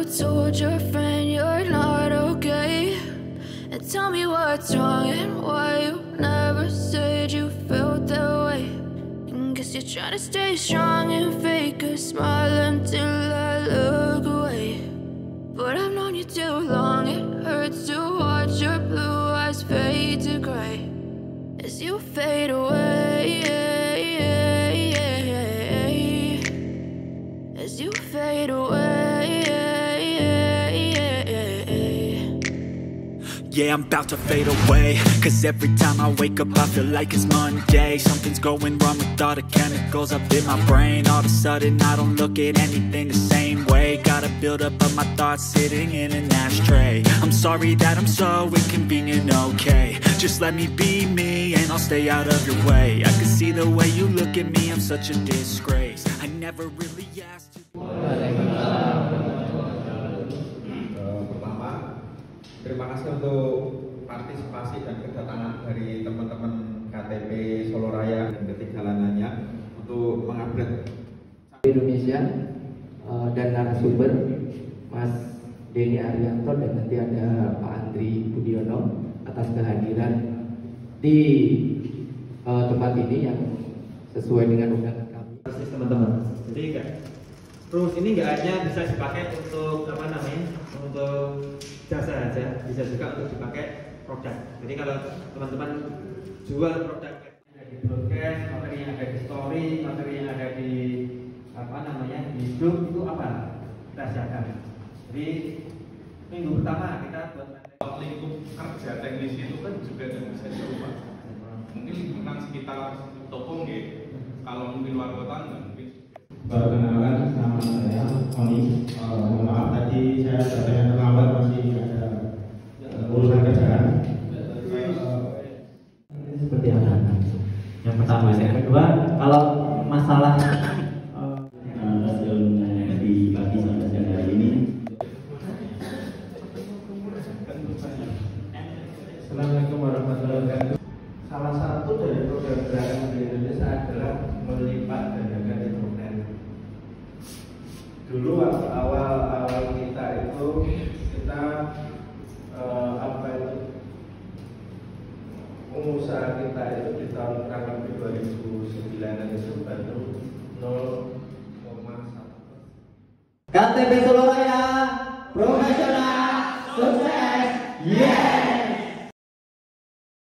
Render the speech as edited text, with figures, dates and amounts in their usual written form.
told your friend you're not okay? And tell me what's wrong and why you never said you felt that way. And guess you're trying to stay strong and fake a smile until I look away. But I've known you too long, it hurts to watch your blue eyes fade to gray as you fade away, as you fade away. Yeah, I'm about to fade away, cause every time I wake up I feel like it's Monday. Something's going wrong with all the chemicals up in my brain. All of a sudden I don't look at anything the same way. Gotta build up of my thoughts sitting in an ashtray. I'm sorry that I'm so inconvenient, okay? Just let me be me and I'll stay out of your way. I can see the way you look at me, I'm such a disgrace. I never really asked you. Terima kasih untuk partisipasi dan kedatangan dari teman-teman KTP Solo Raya dan ketinggalanannya untuk mengupdate Indonesia dan narasumber Mas Denny Arianto dan nanti ada Pak Andri Budiono atas kehadiran di tempat ini yang sesuai dengan undangan kami. Teman-teman, jadi terus ini nggak hanya bisa dipakai untuk apa namanya, untuk jasa saja, bisa juga untuk dipakai produk. Jadi kalau teman-teman jual produk yang ada di broadcast, materi yang ada di story, materi yang ada di apa namanya di grup itu apa kita siapkan. Jadi minggu pertama kita buat lingkup kerja teknisi itu kan juga tidak bisa dirubah. Mungkin lingkungan sekitar toko nggih. Kalau mungkin luar kota nggak mungkin. Perkenalkan, nama saya Oni. Mohon maaf tadi saya datangnya terlambat, masih ada urusan kerjaan. Seperti apa? Yang pertama, yang kedua, kalau masalah di pagi sampai siang hari ini. Assalamualaikum warahmatullahi wabarakatuh. Salah satu dari program gerakan di Indonesia adalah melipat gandakan internet. Dulu awal kita itu usaha kita itu di tahun kurang lebih 2009 itu baru 0,1%. KTP Solo